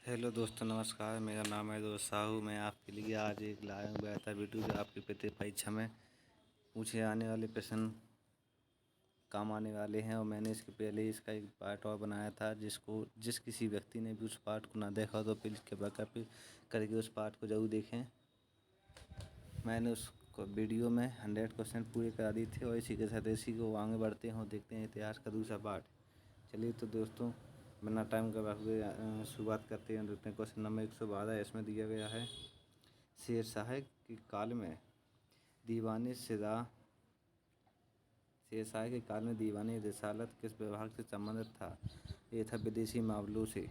Hello दोस्तों, नमस्कार। मेरा नाम है दोस्त साहू। मैं आपके लिए आज एक लाया हुआ था वीडियो जो आपकी प्रति परीक्षा में पूछे आने वाले प्रश्न काम आने वाले हैं। और मैंने इसके पहले ही इसका एक पार्ट और बनाया था, जिस किसी व्यक्ति ने भी उस पार्ट को ना देखा हो तो प्लीज़ कृपया करके उस पार्ट को ज़रूर देखें। मैंने उसको वीडियो में 100% पूरे करा दिए थे। और इसी के साथ इसी को आगे बढ़ते हैं और देखते हैं इतिहास का दूसरा पार्ट। चलिए तो दोस्तों, बिना टाइम गवाए हुए शुरुआत करते हैं। देखते हैं क्वेश्चन नंबर 112। इसमें दिया गया है, शेरशाह के काल में दीवानी रिसालत किस विभाग से संबंधित था? ये था विदेशी मामलों से।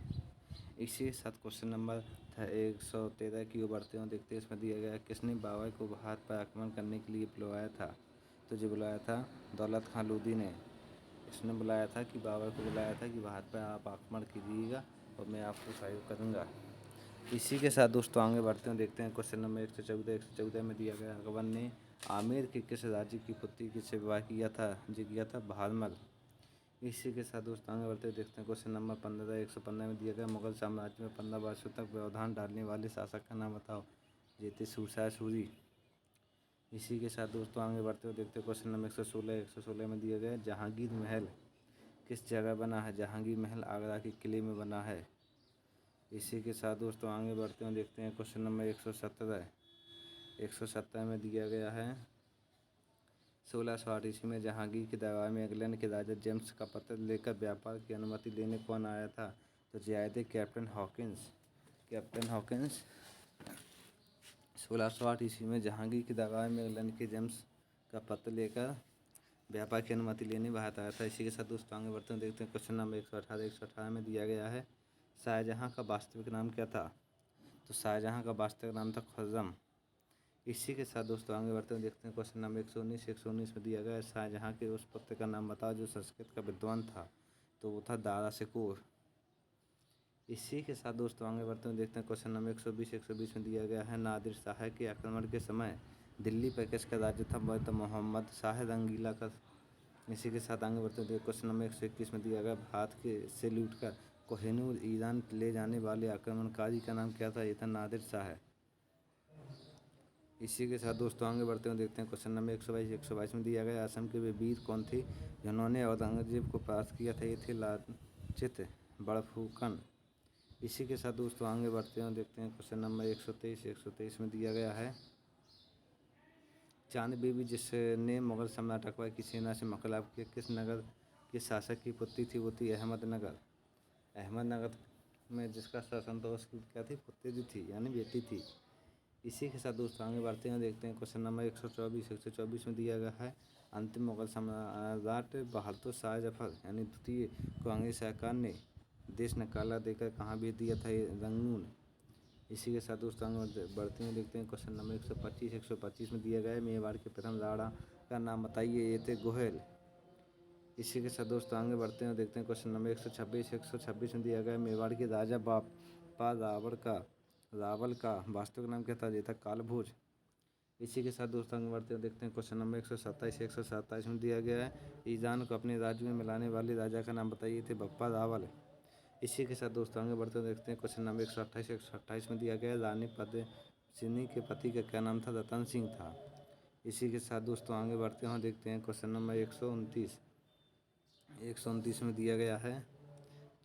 इसी के साथ क्वेश्चन नंबर 113 की ओर बढ़ते हैं। देखते हैं इसमें दिया गया है, किसने बाबर को भारत पर आक्रमण करने के लिए बुलवाया था? तो जो बुलाया था दौलत खां लोधी ने। इसने बुलाया था कि बाबर को बुलाया था कि भारत पर आप आक्रमण कीजिएगा और मैं आपको सहयोग करूँगा। इसी के साथ दोस्तों आगे बढ़ते हैं। देखते हैं क्वेश्चन नंबर 114 में दिया गया, अकबर ने आमेर के किस राज्य की पुत्री से विवाह किया था? जो किया था भारमल। इसी के साथ दोस्तों आगे बढ़ते हुए देखते हैं क्वेश्चन नंबर 115 में दिया गया, मुगल साम्राज्य में 15 वर्षों तक व्यवधान डालने वाले शासक का नाम बताओ? ये थे शूरशाह सूरी। इसी के साथ दोस्तों आगे बढ़ते हुए देखते हैं क्वेश्चन नंबर 116 में दिया गया, जहांगीर महल किस जगह बना है? जहांगीर महल आगरा के किले में बना है। इसी के साथ दोस्तों आगे बढ़ते हैं, देखते हैं क्वेश्चन नंबर 117 में दिया गया है, 1608 ईस्वी में जहांगीर के दरबार में इंग्लैंड के राजा जेम्स का पत्र लेकर व्यापार की अनुमति लेने कौन आया था? तो ये आए थे कैप्टन हॉकिंस। 1608 ईस्वी में जहांगीर के दरबार में इंग्लैंड के जेम्स का पत्र लेकर व्यापार की अनुमति लेने भारत आया था। इसी के साथ दोस्तों आगे बढ़ते हैं, देखते हैं क्वेश्चन नंबर 118 में दिया गया है, शाहजहाँ का वास्तविक नाम क्या था? तो शाहजहाँ का वास्तविक नाम था खुर्रम। इसी के साथ दोस्तों आगे बढ़ते हैं, देखते हैं क्वेश्चन नंबर 119 में दिया गया है, शाहजहाँ के उस पुत्र का नाम बताओ जो संस्कृत का विद्वान था? तो वो था दारा शिकोह। इसी के साथ दोस्तों आगे बढ़ते हैं, देखते हैं क्वेश्चन नंबर 120 में दिया गया है, नादिर शाह के आक्रमण के समय दिल्ली पर किसका राज्य था? वह था मोहम्मद शाह रंगीला का। इसी के साथ आगे बढ़ते हैं, क्वेश्चन नंबर 121 में दिया गया, भारत के से लूटकर कोहिनूर ईरान ले जाने वाले आक्रमणकारी का नाम क्या था? ये था नादिर शाह। इसी के साथ दोस्तों आगे बढ़ते हुए देखते हैं क्वेश्चन नंबर 122 में दिया गया, असम के वे वीर कौन थे जिन्होंने औरंगजेब को परास्त किया था? ये थे लाचित बड़फुकन। इसी के साथ दोस्तों आगे बढ़ते हैं, देखते हैं क्वेश्चन नंबर 123 में दिया गया है, चांद बीबी जिसने मुगल सम्राट अकबर की सेना से मुकाबला किया, किस नगर के शासक की पुत्री थी? वो थी अहमदनगर। अहमदनगर में जिसका शासन था उसकी क्या थी? पुत्री थी, यानी बेटी थी। इसी के साथ दोस्तों आगे बढ़ते हैं, देखते हैं क्वेश्चन नंबर 124 में दिया गया है, अंतिम मुगल सम्राट बहादुर शाह जफर यानी द्वितीय को अंग्रेज सरकार ने देश निकाला देकर कहाँ भेज दिया था? रंगून। इसी के साथ दोस्तों आगे बढ़ते हैं, देखते हैं क्वेश्चन नंबर 125 में दिया गया है, मेवाड़ के प्रथम राणा का नाम बताइए? ये थे गोहिल। इसी के साथ दोस्तों आगे बढ़ते हैं, देखते हैं क्वेश्चन नंबर 126 में दिया गया है, मेवाड़ के राजा बापा रावल का वास्तविक नाम क्या था? ये था कालभोज। इसी के साथ दोस्तों आगे बढ़ते हैं, देखते हैं क्वेश्चन नंबर 127 में दिया गया है, ईरान को अपने राज्य में मिलाने वाले राजा का नाम बताइए? थे बप्पा रावल। इसी के साथ दोस्तों आगे बढ़ते हैं, देखते हैं क्वेश्चन नंबर 128 में दिया गया है, रानी पद्मिनी के पति का क्या नाम था? रतन सिंह था। इसी के साथ दोस्तों आगे बढ़ते हैं, देखते हैं क्वेश्चन नंबर 129 में दिया गया है,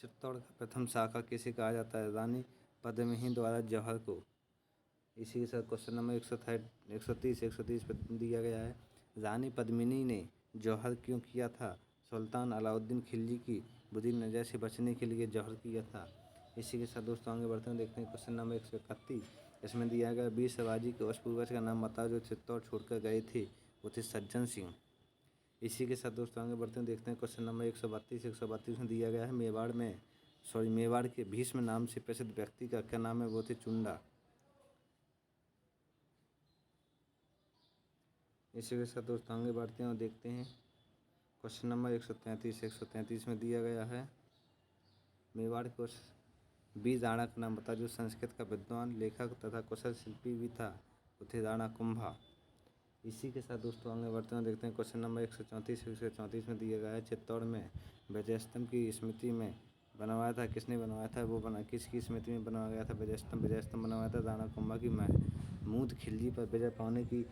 चित्तौड़ का प्रथम शाखा किसे कहा जाता है? रानी पद्मिनी द्वारा जौहर को। इसी के साथ क्वेश्चन नंबर 130 पर दिया गया है, रानी पद्मिनी ने जौहर क्यों किया था? सुल्तान अलाउद्दीन खिलजी की बुरी नज़र से बचने के लिए जौहर किया था। इसी के साथ दोस्तों आगे बढ़ते हैं, देखते हैं क्वेश्चन नंबर 131। इसमें दिया गया, वीर शिवाजी के उस पूर्वज का नाम बताओ जो चित्तौड़ छोड़कर गए थे? वो थे सज्जन सिंह। इसी के साथ दोस्तों आगे बढ़ते हैं, देखते हैं क्वेश्चन नंबर 132 में दिया गया है, मेवाड़ के भीष्म नाम से प्रसिद्ध व्यक्ति का क्या नाम है? वो थे चुंडा। इसी के साथ दोस्तों आगे बढ़ते हैं और देखते हैं क्वेश्चन नंबर 133 में दिया गया है, मेवाड़ के उस वीर राणा का नाम बता जो संस्कृत का विद्वान लेखक तथा कुशल शिल्पी भी था? वो थे राणा कुंभा। इसी के साथ दोस्तों आगे बढ़ते हैं, देखते हैं क्वेश्चन नंबर 134 में दिया गया है, चित्तौड़ में विजय स्तंभ की स्मृति में बनवाया था, किसने बनवाया था, वो बना किसकी स्मृति में बनवाया गया था। विजय स्तंभ बनवाया था राणा कुंभा की महमूद खिलजी पर विजय पाने की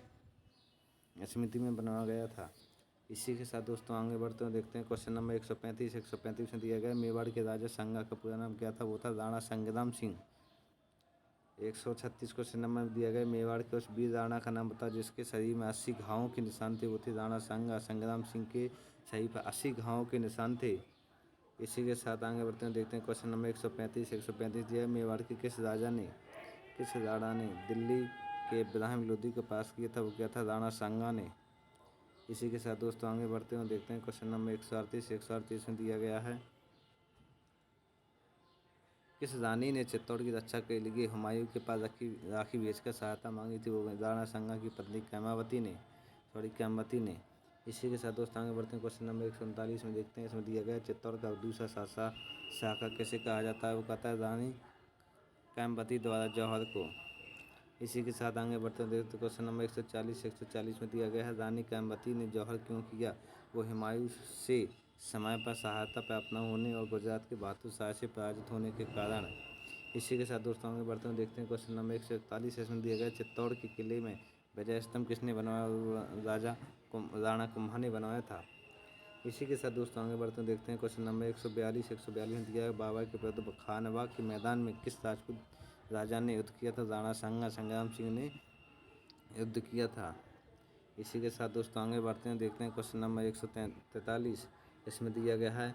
स्मृति में बनवाया गया था। इसी के साथ दोस्तों आगे बढ़ते हुए देखते हैं क्वेश्चन नंबर 135 में दिया गया मेवाड़ के राजा संगा का पूरा नाम क्या था, वो था राणा संग्राम सिंह। 136 क्वेश्चन नंबर में दिया गया मेवाड़ के उस वीर राणा का नाम बता जिसके शरीर में 80 घावों के निशान थे, वो थे राणा संग्राम सिंह के शरीर पर 80 घावों के निशान थे। इसी के साथ आगे बढ़ते हैं देखते हैं क्वेश्चन नंबर 135 दिया है मेवाड़ के किस राणा ने दिल्ली के इब्राहिम लोदी को पास किया था, वो क्या था, राणा सांगा ने। इसी के साथ दोस्तों आगे बढ़ते हैं देखते हैं क्वेश्चन नंबर 138 में दिया गया है किस रानी ने चित्तौड़ की रक्षा के लिए हुमायूं के पास राखी भेजकर सहायता मांगी थी, वो राणा सांगा की पत्नी कैमवती ने। इसी के साथ दोस्तों आगे बढ़ते हैं क्वेश्चन नंबर 139 में देखते हैं, इसमें दिया गया चित्तौड़ का दूसरा शाखा कैसे कहा जाता है, वो कहता है रानी कैमवती द्वारा जौहर को। इसी के साथ आगे बढ़ते हैं देखते क्वेश्चन नंबर 140 में दिया गया है रानी कैमवती ने जौहर क्यों किया, वो हुमायूं से समय पर सहायता प्राप्त न होने और गुजरात के बहादुर शाह से पराजित होने के कारण। इसी के साथ दोस्तों आगे बढ़ते हैं देखते हैं क्वेश्चन नंबर 141 इसमें दिया गया चित्तौड़ के किले में विजय स्तंभ किसने बनवाया, राणा कुंभा ने बनवाया था। इसी के साथ दोस्तों आगे बढ़ते हैं देखते हैं क्वेश्चन नंबर 142 में दिया है बाबर के विरुद्ध खानवा के मैदान में किस राजपूत राजा ने युद्ध किया था, राणा संग्राम सिंह ने युद्ध किया था। इसी के साथ दोस्तों आगे बढ़ते हैं देखते हैं क्वेश्चन नंबर 143 इसमें दिया गया है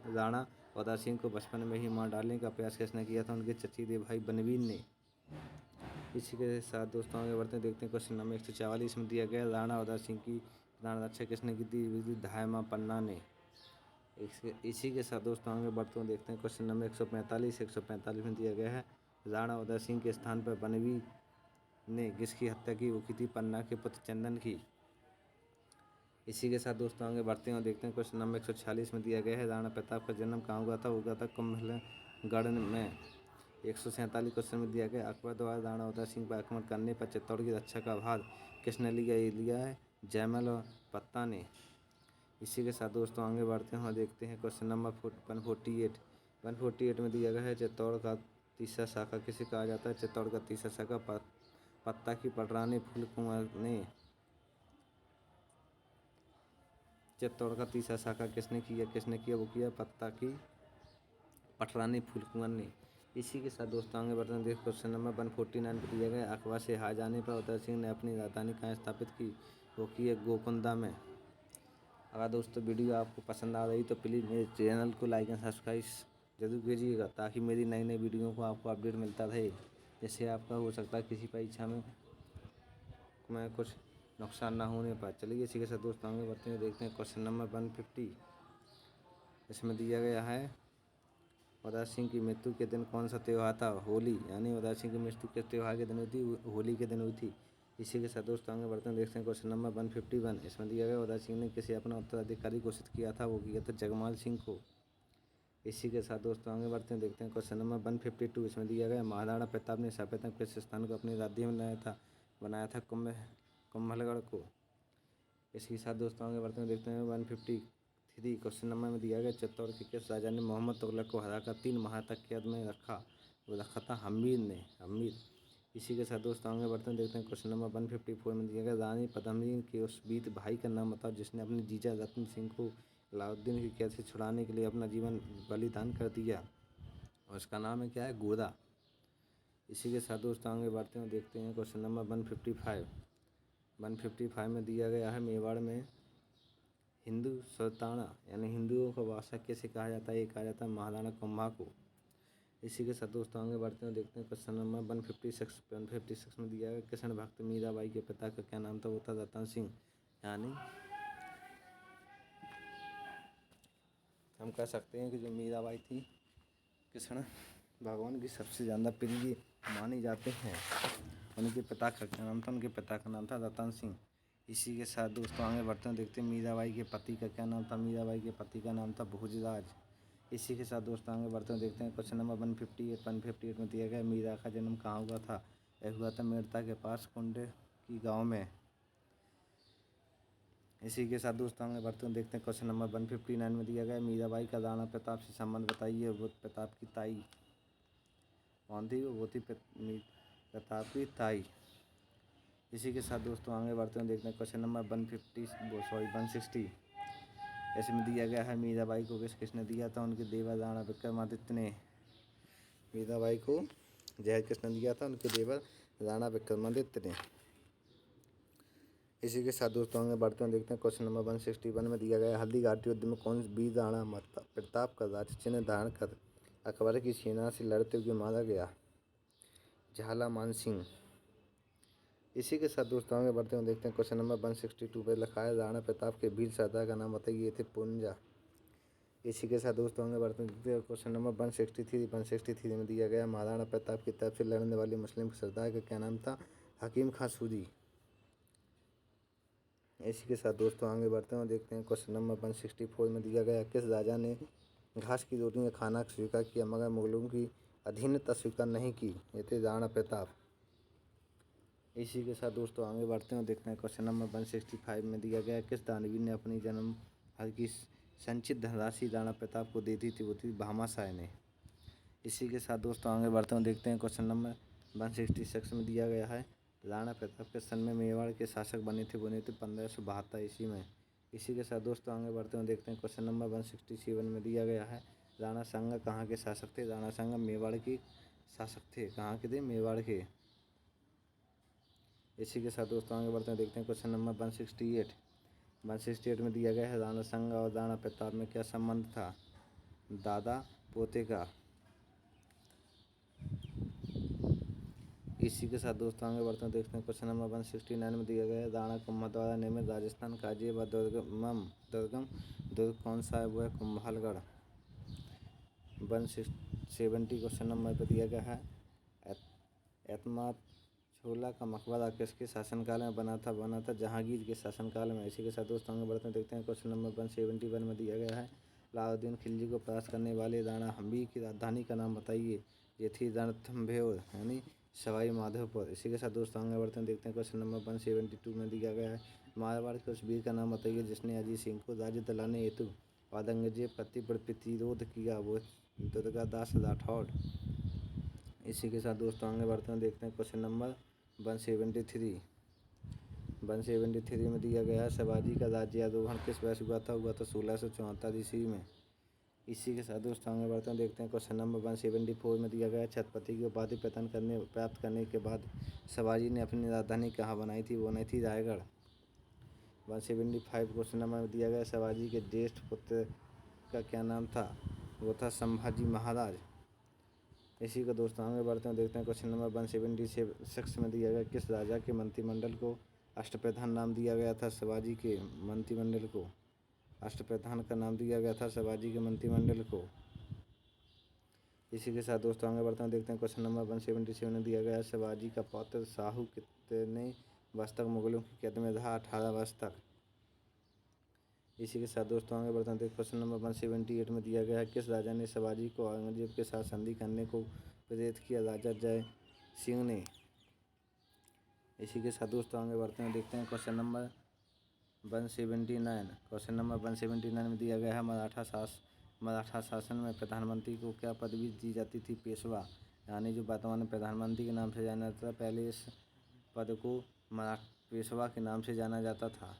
राणा उदय सिंह को बचपन में ही मार डालने का प्रयास किसने किया था, उनके चचेरे भाई बनवीर ने। इसी के साथ दोस्तों आगे बढ़ते हैं देखते हैं क्वेश्चन नंबर 144 में दिया गया राणा उदय सिंह की प्राण रक्षा किसने की थी, धायमा पन्ना ने। इसी के साथ दोस्तों आगे बढ़ते हुए देखते हैं क्वेश्चन नंबर 145 में दिया गया है राणा उदय सिंह के स्थान पर बनवीर ने किसकी हत्या की, वो की थी पन्ना के पुत्र चंदन की। इसी के साथ दोस्तों आगे बढ़ते हैं देखते हैं क्वेश्चन नंबर 146 में दिया गया है राणा प्रताप का जन्म कहाँ हुआ था, वो हुआ था कुंभलगढ़ में। 147 क्वेश्चन में दिया गया अकबर द्वारा राणा उदय सिंह पर आक्रमण करने पर चित्तौड़ की रक्षा का भार किसने लिया, ये लिया है जयमल और पत्ता ने। इसी के साथ दोस्तों आगे बढ़ते हैं और देखते हैं क्वेश्चन नंबर 148 में दिया गया है चित्तौड़ का तीसरा शाखा किसे कहा जाता है, चित्तौड़ का तीसरा शाखा पत्ता की पटरानी फूल कुंवर ने। चित्तौड़ का तीसरा शाखा किसने किया, वो किया पत्ता की पटरानी फूल कुंवर ने। इसी के साथ दोस्तों आगे बढ़ते हैं देखिए क्वेश्चन नंबर 149 पर दिया गया अकबर से हार जाने पर उदय सिंह ने अपनी राजधानी कहाँ स्थापित की, वो की है गोकुंदा में। अगर दोस्तों वीडियो आपको पसंद आ रही तो प्लीज़ मेरे चैनल को लाइक एंड सब्सक्राइब जरूर कीजिएगा ताकि मेरी नई नई वीडियो को आपको अपडेट मिलता रहे, जिससे आपका हो सकता है किसी परीक्षा में कुछ नुकसान ना होने पाए। चलिए इसी के साथ दोस्तों आगे बढ़ते हैं देखते हैं क्वेश्चन नंबर 150 इसमें दिया गया है उदय सिंह की मृत्यु के दिन कौन सा त्यौहार था, होली, यानी उदय सिंह की मृत्यु किस त्यौहार के दिन हुई थी, होली के दिन हुई थी। इसी के साथ दोस्तों आगे बढ़ते हैं देखते हैं क्वेश्चन नंबर 151 इसमें दिया गया उदय सिंह ने किसे अपना उत्तराधिकारी घोषित किया था, वो किया था जगमाल सिंह को। इसी के साथ दोस्तों आगे बढ़ते हैं देखते हैं क्वेश्चन नंबर 152 इसमें दिया गया महाराणा प्रताप ने सर्वप्रथम किस स्थान को अपनी राज्य में बनाया था कुंभलगढ़ को। इसी के साथ दोस्तों आगे बढ़ते हैं देखते हैं 153 क्वेश्चन नंबर में दिया गया चित्तौड़ के किस राजा ने मोहम्मद तुगलक को हराकर 3 माह तक कैद में रखा, वो रखा था हम्मीर। इसी के साथ दोस्तों आगे बढ़ते हैं देखते हैं क्वेश्चन नंबर 154 में दिया गया रानी पद्मिनी के उस वीर भाई का नाम बताओ जिसने अपने जीजा रत्न सिंह को अलाउद्दीन की कैद से छुड़ाने के लिए अपना जीवन बलिदान कर दिया, और उसका नाम है क्या है, गोरा। इसी के साथ दोस्तों आगे बढ़ते हैं देखते हैं क्वेश्चन नंबर 155 में दिया गया है मेवाड़ में हिंदू सुल्ताना यानी हिंदुओं का बादशाह कैसे कहा जाता है, ये कहा जाता है महाराणा कुंभा को। इसी के साथ दोस्तों आगे बढ़ते हैं देखते हैं क्वेश्चन नंबर 156 में दिया गया कृष्ण भक्त मीराबाई के पिता का क्या नाम था, वो था रतन सिंह, यानी हम कह सकते हैं कि जो मीराबाई थी कृष्ण भगवान की सबसे ज़्यादा प्रिय मानी जाते हैं। उनके पिता का क्या नाम था, उनके पिता का नाम था रतन सिंह। इसी के साथ दोस्तों आगे बढ़ते हैं देखते हैं मीराबाई के पति का क्या नाम था, मीराबाई के पति का नाम था भोजराज। इसी के साथ दोस्तों आगे बढ़ते हैं देखते हैं क्वेश्चन नंबर 158 में दिया गया मीरा का जन्म कहाँ हुआ था, यह हुआ था मेड़ता के पास कुंड की गाँव में। इसी के साथ दोस्तों आगे बढ़ते हैं, देखते हैं क्वेश्चन नंबर 159 में दिया गया है, मीराबाई का राणा प्रताप से संबंध बताइए। वो प्रताप की ताई कौन थी? वो थी प्रताप की ताई। इसी के साथ दोस्तों आगे बढ़ते हैं, देखते हैं क्वेश्चन नंबर 160 इसमें दिया गया है, मीराबाई को किसने दिया था? उनके देवर राणा विक्रमादित्य ने मीराबाई को जहर किसने दिया था? उनके देवर राणा विक्रमादित्य ने। इसी के साथ दोस्तों आगे बढ़ते हैं, देखते हैं क्वेश्चन नंबर 161 में दिया गया, हल्दी घाटी युद्ध में कौन वीर राणा प्रताप का राज चिन्ह धारण कर अकबर की सेना से लड़ते हुए मारा गया? झाला मानसिंह। इसी के साथ दोस्तों आगे बढ़ते हैं, देखते हैं क्वेश्चन नंबर 162 पर लिखा है, राणा प्रताप के वीर सरदार का नाम बताइए। ये थे पुंजा। इसी के साथ दोस्तों आगे बढ़ते हैं, देखते हैं क्वेश्चन नंबर 163 में दिया गया, महाराणा प्रताप की तरफ से लड़ने वाले मुस्लिम सरदार का क्या नाम था? हकीम खां सूरी। इसी के साथ दोस्तों आगे बढ़ते हैं और देखते हैं क्वेश्चन नंबर 164 में दिया गया, किस राजा ने घास की रोटी का खाना स्वीकार किया मगर मुगलों की अधीनता स्वीकार नहीं की? ये थे राणा प्रताप। इसी के साथ दोस्तों आगे बढ़ते हैं और देखते हैं क्वेश्चन नंबर 165 में दिया गया, किस दानवीर ने अपनी जन्म भर की संचित धनराशि राणा प्रताप को दे दी थी? वो थी भामाशाह ने। इसी के साथ दोस्तों आगे बढ़ते हैं, देखते हैं क्वेश्चन नंबर 166 में दिया गया है, राणा प्रताप के सन में मेवाड़ के शासक बने थे? बने थे 1572 ईस्वी में। इसी के साथ दोस्तों आगे बढ़ते हैं, देखते हैं क्वेश्चन नंबर 167 में दिया गया है, राणा सांगा कहाँ के शासक थे? राणा सांगा मेवाड़ के शासक थे। कहाँ के थे? मेवाड़ के। इसी के साथ दोस्तों आगे बढ़ते हैं, देखते हैं क्वेश्चन नंबर 168 में दिया गया है, राणा सांगा और राणा प्रताप में क्या संबंध था? दादा पोते का। इसी के साथ दोस्तों आगे बढ़ते हैं, देखते हैं क्वेश्चन नंबर 169 में दिया गया है, राणा कुंभा द्वारा निर्मित राजस्थान का अजय व दुर्गम दुर्ग कौन सा है? वो है कुंभलगढ़। 170 क्वेश्चन नंबर पर दिया गया है, एतमाद छोला का मकबरा किसके शासनकाल में बना था जहांगीर के शासनकाल में। इसी के साथ दोस्तों आगे बढ़ते हैं, देखते हैं क्वेश्चन नंबर 171 में दिया गया है, अलाउद्दीन खिलजी को परास्त करने वाले राणा हम्बी की राजधानी का नाम बताइए। ये थी रणथंभौर यानी सवाई माधोपुर। इसी के साथ दोस्तों आगे बढ़ते हैं, देखते हैं क्वेश्चन नंबर 172 में दिया गया है, मारवाड़ के उस वीर का नाम बताइए जिसने अजीत सिंह को राज्य दिलाने हेतु औरंगजेब पर प्रतिरोध किया। वो दुर्गादास राठौड़। इसी के साथ दोस्तों आगे बढ़ते हैं, देखते हैं क्वेश्चन नंबर 173 में दिया गया है, शिवाजी का राज्यारोहण किस वर्ष हुआ था? 1674 ईस्वी में। इसी के साथ दोस्तों आगे बढ़ते हैं, देखते हैं क्वेश्चन नंबर 174 में दिया गया है, छत्रपति की उपाधि प्राप्त करने के बाद शिवाजी ने अपनी राजधानी कहाँ बनाई थी? वो बनाई थी रायगढ़। 175 क्वेश्चन नंबर में दिया गया, शिवाजी के ज्येष्ठ पुत्र का क्या नाम था? वो था संभाजी महाराज। इसी को दोस्तों आगे बढ़ते हैं, देखते हैं क्वेश्चन नंबर 176 में दिया गया, किस राजा के मंत्रिमंडल को अष्टप्रधान नाम दिया गया था? शिवाजी के मंत्रिमंडल को अष्टप्रधान का नाम दिया गया था शिवाजी के मंत्रिमंडल को। इसी के साथ दोस्तों आगे बढ़ते हैं, देखते हैं क्वेश्चन नंबर 177 में दिया गया है, शिवाजी का पौत्र शाहू कितने वर्ष तक मुगलों की कैद में रहा? 18 वर्ष तक। इसी के साथ दोस्तों आगे बढ़ते हैं, क्वेश्चन नंबर 178 में दिया गया है, किस राजा ने शिवाजी को औरंगजेब के साथ संधि करने को प्रेरित किया? राजा जय सिंह ने। इसी के साथ दोस्तों आगे बढ़ते हैं, देखते हैं क्वेश्चन नंबर 179 में दिया गया है, मराठा शासन में प्रधानमंत्री को क्या पदवी दी जाती थी? पेशवा, यानी जो वर्तमान में प्रधानमंत्री के नाम से जाना जाता था, पहले इस पद को पेशवा के नाम से जाना जाता था।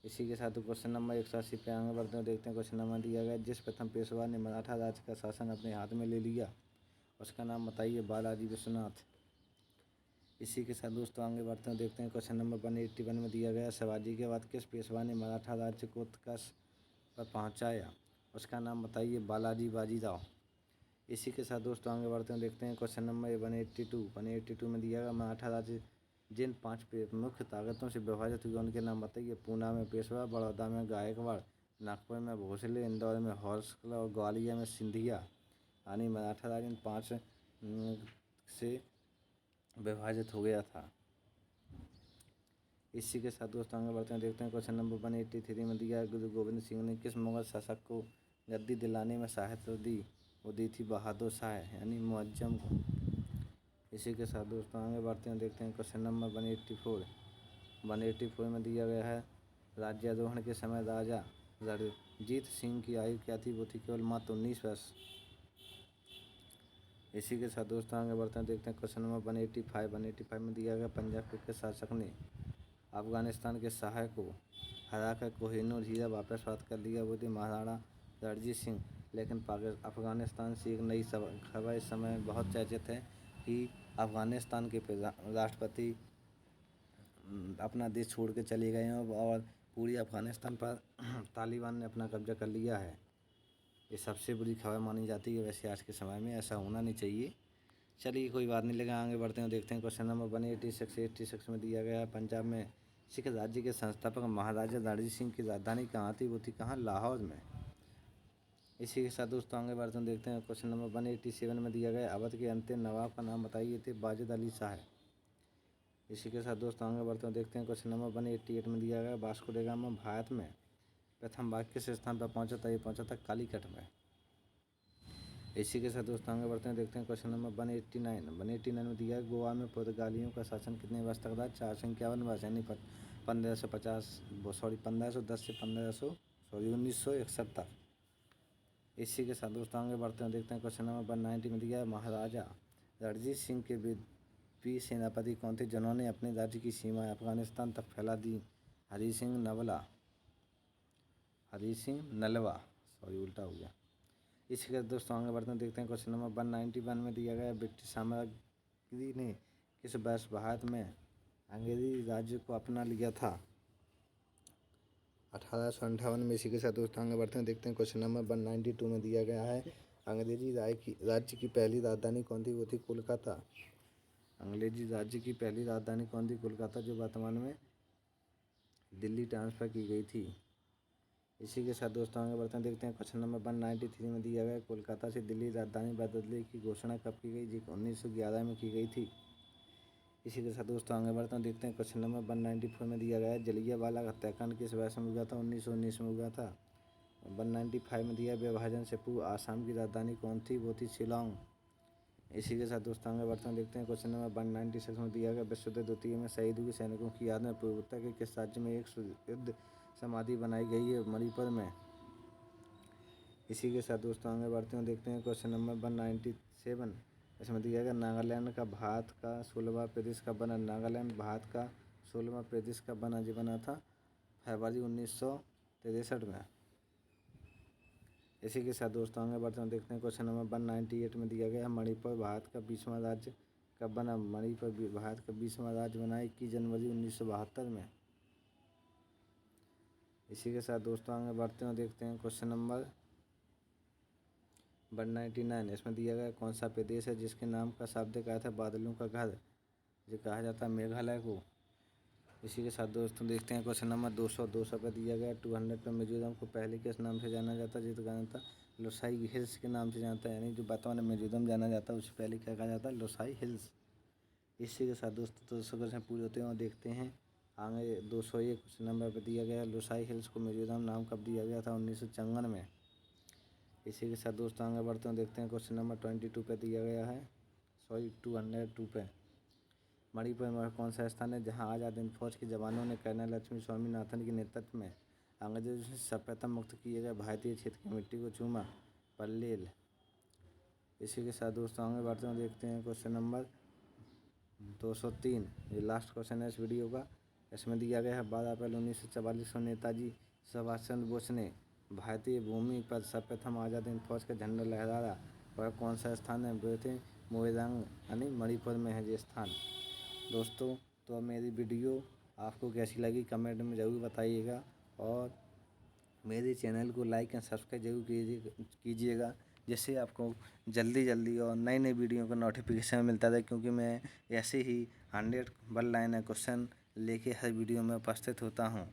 इसी के साथ क्वेश्चन नंबर 180 पे आगे बढ़ते हैं, देखते हैं क्वेश्चन नंबर दिया गया, जिस प्रथम पेशवा ने मराठा राज्य का शासन अपने हाथ में ले लिया उसका नाम बताइए। बालाजी विश्वनाथ। इसी के साथ दोस्तों आगे बढ़ते हैं, देखते हैं क्वेश्चन नंबर 181 में दिया गया, शिवाजी के बाद किस पेशवा ने मराठा राज्य को उत्कर्ष पर पहुंचाया? उसका नाम बताइए। बालाजी बाजीराव। इसी के साथ दोस्तों आगे बढ़ते हैं, देखते हैं क्वेश्चन नंबर 182 में दिया गया, मराठा राज्य जिन 5 मुख्य ताकतों से विभाजित हुए उनके नाम बताइए। पूना में पेशवा, बड़ौदा में गायकवाड़, नागपुर में भोसले, इंदौर में होलकर और ग्वालियर में सिंधिया। यानी मराठा राज्य इन 5 से विभाजित हो गया था। इसी के साथ दोस्तों आगे बढ़ते हैं, देखते हैं क्वेश्चन नंबर 183 में दिया, गुरु गोविंद सिंह ने किस मुगल शासक को गद्दी दिलाने में सहायता दी? वो दी थी बहादुर शाह यानी मुअज्जम को। इसी के साथ दोस्तों आगे बढ़ते हैं, देखते हैं क्वेश्चन नंबर 184 में दिया गया है, राज्यारोहण के समय राजा रणजीत सिंह की आयु क्या थी? वो थी केवल मात्र 19 वर्ष। इसी के साथ दोस्तों आगे बढ़ते हैं, देखते हैं क्वेश्चन नंबर 185 में दिया गया पंजाब के किस शासक ने अफगानिस्तान के शाह को हराकर कोहिनूर हीरा वापस प्राप्त कर लिया? वो थे महाराणा रणजीत सिंह। लेकिन अफगानिस्तान से एक नई खबर इस समय बहुत चर्चित है कि अफगानिस्तान के राष्ट्रपति अपना देश छोड़ के चले गए हैं और पूरी अफगानिस्तान पर तालिबान ने अपना कब्जा कर लिया है। ये सबसे बुरी खबर मानी जाती है। वैसे आज के समय में ऐसा होना नहीं चाहिए। चलिए कोई बात नहीं, लेकिन आगे बढ़ते हैं, देखते हैं क्वेश्चन नंबर 186 में दिया गया है पंजाब में सिख राज्य के संस्थापक महाराजा रणजीत सिंह की राजधानी कहाँ थी? वो थी कहाँ? लाहौर में। इसी के साथ दोस्तों आगे बढ़ते हैं, देखते हैं क्वेश्चन नंबर 187 में दिया गया अवध के अंतिम नवाब का नाम बताइए? थे वाजिद अली शाह। इसी के साथ दोस्तों आगे बढ़ते हैं, देखते हैं क्वेश्चन नंबर 188 में दिया गया वास्को ड गामा भारत में प्रथम बार किस स्थान पर पहुंचा था? ये पहुंचा था कालीकट में। इसी के साथ दोस्तों आगे बढ़ते हैं, देखते हैं क्वेश्चन नंबर 189 में दिया है गोवा में पुर्तगालियों का शासन कितने वर्ष तक रहा? 451 वर्ष, यानी 1510 से 1961 तक। इसी के साथ दोस्तों आगे बढ़ते हैं, देखते हैं क्वेश्चन नंबर 190 में दिया है महाराजा रणजीत सिंह के वीर सेनापति कौन थे जिन्होंने अपने राज्य की सीमाएं अफगानिस्तान तक फैला दी? हरी सिंह नलवा, उल्टा हो गया। इसी के दोस्तों आगे बढ़ते हैं, देखते हैं क्वेश्चन नंबर 191 में दिया गया ब्रिटिश साम्राज्य ने किस वर्ष भारत में अंग्रेजी राज्य को अपना लिया था? 1858 में। इसी के साथ दोस्तों आगे बढ़ते हैं, देखते हैं क्वेश्चन नंबर 192 में दिया गया है अंग्रेजी राज्य की पहली राजधानी कौन थी? वो थी कोलकाता। अंग्रेजी राज्य की पहली राजधानी कौन थी? कोलकाता, जो वर्तमान में दिल्ली ट्रांसफ़र की गई थी। इसी के साथ दोस्तों आगे बढ़ते हैं, देखते हैं क्वेश्चन नंबर 193 में दिया गया कोलकाता से दिल्ली राजधानी बदलने की घोषणा कब की गई? जी 1911 में की गई थी। इसी के साथ दोस्तों आगे बढ़ते हैं, देखते हैं क्वेश्चन नंबर 194 में दिया गया है जलियांवाला हत्याकांड किस वर्ष में हुआ था? 1919 में हुआ था। 195 में दिया विभाजन से पूर्व आसाम की राजधानी कौन थी? वो थी शिलांग। इसी के साथ दोस्तों आगे बढ़ते हैं, देखते हैं क्वेश्चन नंबर 196 में दिया गया विश्व युद्ध द्वितीय में शहीद हुए सैनिकों की याद में पूर्वोत्तर के किस राज्य में एक युद्ध समाधि बनाई गई है? मणिपुर में। इसी के साथ दोस्तों आगे बढ़ते हैं, देखते हैं क्वेश्चन नंबर 197 इसमें दिया गया नागालैंड का भारत का 16वां प्रदेश कब बना? नागालैंड भारत का 16वां प्रदेश कब बना? जी बना था फरवरी 1963 में। इसी के साथ दोस्तों आगे बढ़ते हैं, देखते हैं क्वेश्चन नंबर 198 में दिया गया मणिपुर भारत का 20वां राज्य कब बना? मणिपुर भारत का 20वां राज्य बना 21 जनवरी 1972 में। इसी के साथ दोस्तों आगे बढ़ते हैं, देखते हैं क्वेश्चन नंबर 199 इसमें दिया गया कौन सा प्रदेश है जिसके नाम का शाब्दिक अर्थ है बादलों का घर? जो कहा जाता है मेघालय को। इसी के साथ दोस्तों देखते हैं क्वेश्चन नंबर 200 पर दिया गया 200 पर मिजोरम को पहले किस नाम से जाना जाता है? जिसका नाम था लोसाई हिल्स के नाम से जानता है, यानी जो वर्तमान में मिजोरम जाना जाता है उससे पहले क्या कहा जाता है? Loci hills. इसी के साथ दोस्तों 200 क्वेश्चन पूरे होते हैं और देखते हैं आगे 201 क्वेश्चन नंबर पर दिया गया लोसाई हिल्स को मिजोरम नाम कब दिया गया था? 1954 में। इसी के साथ दोस्तों आगे बढ़ते हैं, देखते हैं क्वेश्चन नंबर 22 पे दिया गया है 202 पे मणिपुर में कौन सा स्थान है जहां आज़ाद हिंद फौज के जवानों ने कर्नल लक्ष्मी स्वामीनाथन के नेतृत्व में अंग्रेजों से सर्वप्रथम मुक्त किए गए भारतीय क्षेत्र की मिट्टी को चूमा? पल्लेल। इसी के साथ दोस्तों आगे बढ़ते हैं, देखते हैं क्वेश्चन नंबर 203 ये लास्ट क्वेश्चन है इस वीडियो का। इसमें दिया गया है 12 अप्रैल 1944 को नेताजी सुभाष चंद्र बोस ने भारतीय भूमि पर सर्वप्रथम आज़ाद हिंद फौज का झंडा लहराया। वह कौन सा स्थान है? वो थे मोइरांग, यानी मणिपुर में है ये स्थान। दोस्तों तो मेरी वीडियो आपको कैसी लगी कमेंट में ज़रूर बताइएगा और मेरे चैनल को लाइक एंड सब्सक्राइब जरूर कीजिएगा जिससे आपको जल्दी और नई वीडियो का नोटिफिकेशन मिलता रहे, क्योंकि मैं ऐसे ही 100 1 लाइन क्वेश्चन लेके हर वीडियो में उपस्थित होता हूँ।